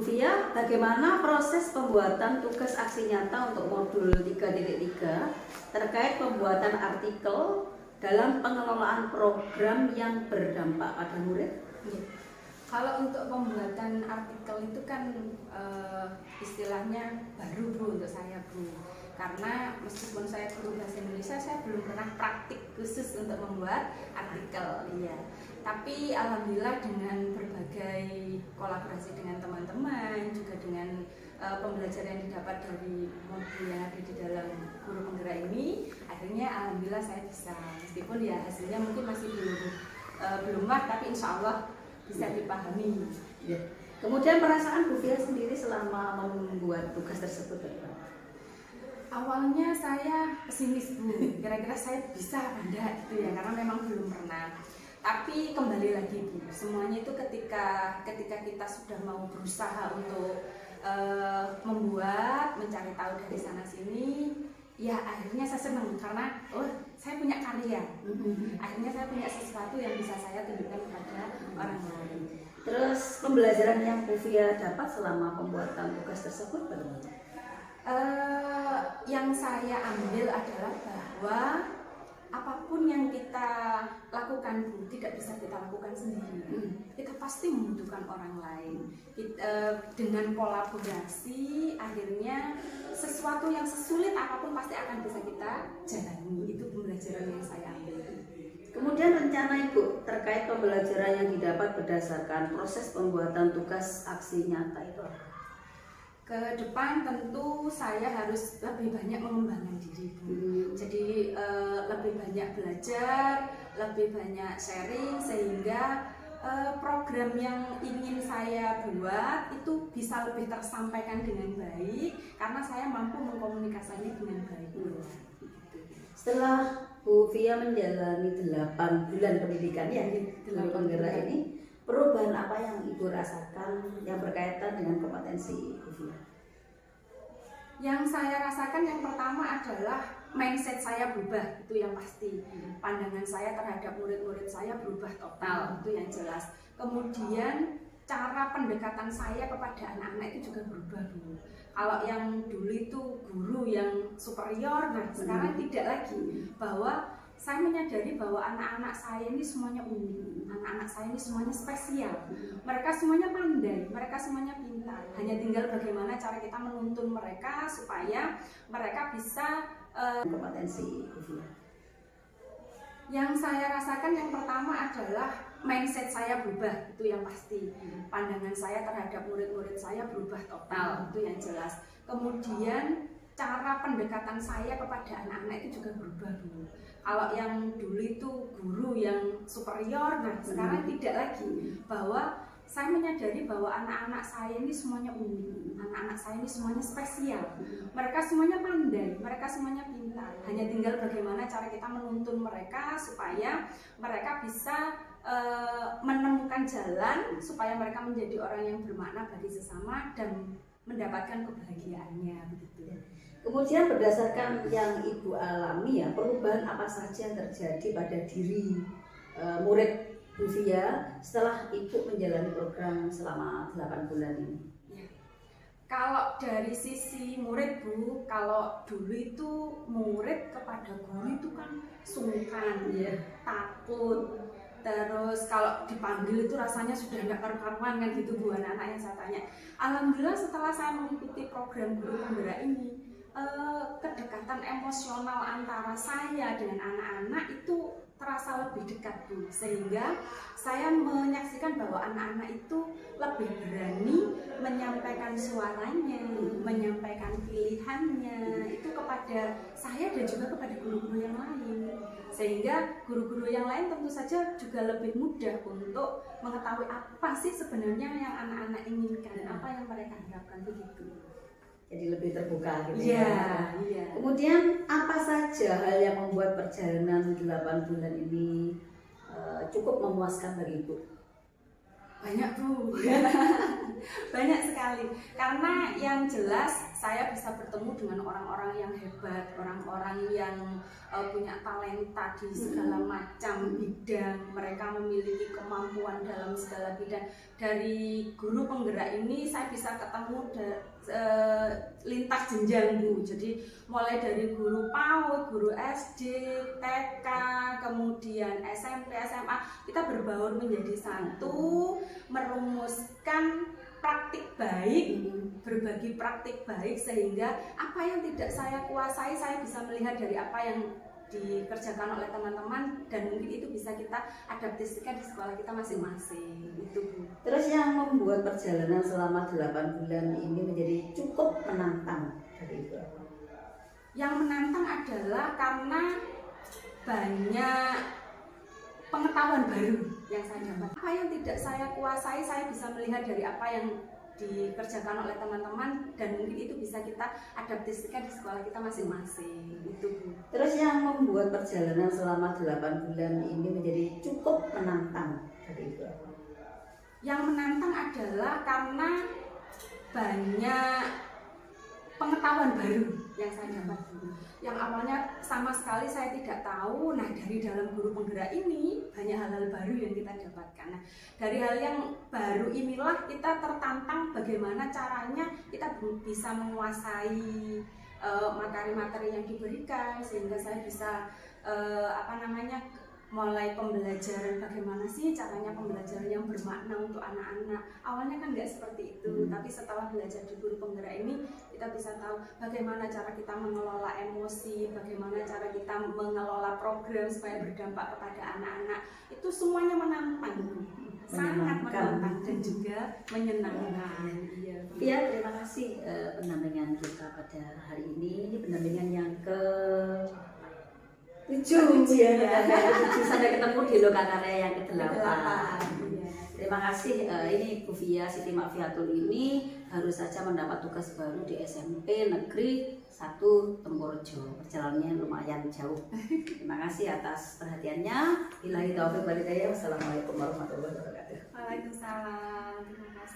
Fia, bagaimana proses pembuatan tugas aksi nyata untuk modul 3.3 terkait pembuatan artikel dalam pengelolaan program yang berdampak pada murid? Kalau untuk pembuatan artikel itu kan istilahnya baru Bu untuk saya Bu, karena meskipun saya guru bahasa Indonesia, saya belum pernah praktik khusus untuk membuat artikel. Iya. Tapi alhamdulillah dengan berbagai kolaborasi dengan teman-teman, juga dengan pembelajaran yang didapat dari modul yang ada di dalam guru penggerak ini, akhirnya alhamdulillah saya bisa, meskipun ya hasilnya mungkin masih belum tapi insya Allah bisa dipahami. Ya. Kemudian perasaan Bu Fia sendiri selama membuat tugas tersebut? Awalnya saya pesimis Bu, kira-kira saya bisa apa enggak gitu ya, karena memang belum pernah. Tapi kembali lagi Bu, semuanya itu ketika kita sudah mau berusaha untuk membuat, mencari tahu dari sana sini, ya akhirnya saya senang karena saya punya karya. Akhirnya saya punya sesuatu yang bisa saya tunjukkan kepada orang lain. Terus pembelajaran yang Bu Fia dapat selama pembuatan tugas tersebut bagaimana? Yang saya ambil adalah bahwa apapun yang kita lakukan Bu, tidak bisa kita lakukan sendiri. Kita pasti membutuhkan orang lain. Dengan kolaborasi, akhirnya sesuatu yang sesulit apapun pasti akan bisa kita jalani. Itu pembelajaran yang saya ambil. Kemudian rencana Ibu terkait pembelajaran yang didapat berdasarkan proses pembuatan tugas aksi nyata itu? Ke depan tentu saya harus lebih banyak mengembangkan diri Bu. Jadi lebih banyak belajar, lebih banyak sharing, sehingga program yang ingin saya buat itu bisa lebih tersampaikan dengan baik karena saya mampu mengkomunikasikannya dengan baik. Setelah Bu Fia menjalani 8 bulan pendidikan ya di guru penggerak ini, perubahan apa yang Ibu rasakan yang berkaitan dengan kompetensi Bu Fia? Yang saya rasakan yang pertama adalah mindset saya berubah, itu yang pasti. Pandangan saya terhadap murid-murid saya berubah total, itu yang jelas. Kemudian cara pendekatan saya kepada anak-anak itu juga berubah dulu. Kalau yang dulu itu guru yang superior, nah sekarang tidak lagi. Bahwa saya menyadari bahwa anak-anak saya ini semuanya unik, anak-anak saya ini semuanya spesial. Mereka semuanya pandai, mereka semuanya pintar. Hanya tinggal bagaimana cara kita menuntun mereka supaya mereka bisa kompetensi Bu Fia. Yang saya rasakan yang pertama adalah mindset saya berubah, itu yang pasti. Pandangan saya terhadap murid-murid saya berubah total, itu yang jelas. Kemudian cara pendekatan saya kepada anak-anak itu juga berubah dulu. Kalau yang dulu itu guru yang superior, nah sekarang tidak lagi. Bahwa saya menyadari bahwa anak-anak saya ini semuanya unik, anak-anak saya ini semuanya spesial. Mereka semuanya pandai, mereka semuanya pintar. Hanya tinggal bagaimana cara kita menuntun mereka supaya mereka bisa menemukan jalan supaya mereka menjadi orang yang bermakna bagi sesama dan mendapatkan kebahagiaannya begitu. Kemudian berdasarkan yang Ibu alami ya, perubahan apa saja yang terjadi pada diri murid Bu Fia setelah Ibu menjalani program selama 8 bulan ini? Ya. Kalau dari sisi murid Bu, kalau dulu itu murid kepada guru itu kan sungkan, takut. Terus kalau dipanggil itu rasanya sudah tidak karu-karuan kan gitu Bu, anak-anak yang saya tanya. Alhamdulillah setelah saya mengikuti program guru penggerak ini, kedekatan emosional antara saya dengan anak-anak itu terasa lebih dekat Bu, sehingga saya menyaksikan bahwa anak-anak itu lebih berani menyampaikan suaranya, menyampaikan pilihannya itu kepada saya dan juga kepada guru-guru yang lain, sehingga guru-guru yang lain tentu saja juga lebih mudah untuk mengetahui apa sih sebenarnya yang anak-anak inginkan, apa yang mereka harapkan begitu. Jadi lebih terbuka gitu ya. Kemudian apa saja hal yang membuat perjalanan 8 bulan ini cukup memuaskan bagi Ibu? Banyak Bu, banyak sekali. Karena yang jelas saya bisa bertemu dengan orang-orang yang hebat, orang-orang yang punya talenta di segala macam bidang. Mereka memiliki kemampuan dalam segala bidang. Dari guru penggerak ini saya bisa ketemu lintas jenjang, Bu. Jadi mulai dari guru PAUD, guru SD, TK, kemudian SMP, SMA, kita berbaur menjadi satu, merumuskan praktik baik, berbagi praktik baik, sehingga apa yang tidak saya kuasai saya bisa melihat dari apa yang dikerjakan oleh teman-teman, dan mungkin itu bisa kita adaptasikan di sekolah kita masing-masing. Itu, Bu. Terus yang membuat perjalanan selama 8 bulan ini menjadi cukup menantang dari itu apa? Yang menantang adalah karena banyak pengetahuan baru yang saya dapat. Apa yang tidak saya kuasai saya bisa melihat dari apa yang dikerjakan oleh teman-teman, dan mungkin itu bisa kita adaptasikan di sekolah kita masing-masing. Itu, Bu. Terus yang membuat perjalanan selama 8 bulan ini menjadi cukup menantang dari itu apa? Yang menantang adalah karena banyak pengetahuan baru yang saya dapat, yang awalnya sama sekali saya tidak tahu. Nah, dari dalam guru penggerak ini banyak hal-hal baru yang kita dapatkan. Nah, dari hal yang baru inilah kita tertantang bagaimana caranya kita bisa menguasai materi-materi yang diberikan, sehingga saya bisa mulai pembelajaran bagaimana sih caranya pembelajaran yang bermakna untuk anak-anak. Awalnya kan nggak seperti itu, tapi setelah belajar di guru penggerak ini kita bisa tahu bagaimana cara kita mengelola emosi, bagaimana cara kita mengelola program supaya berdampak kepada anak-anak. Itu semuanya menantang, sangat menantang dan juga menyenangkan. Iya, terima kasih pendampingan kita pada hari ini. Ini pendampingan yang ke 7 ya, sampai ketemu di Lokakarya yang ke-8. Terima kasih. Ini Bu Fia Siti Makfiatul ini baru saja mendapat tugas baru di SMP Negeri 1 Tempurjo. Perjalanannya lumayan jauh. Terima kasih atas perhatiannya. Billahi taufiq wal hidayah. Wassalamualaikum warahmatullahi wabarakatuh. Waalaikumsalam. Terima kasih.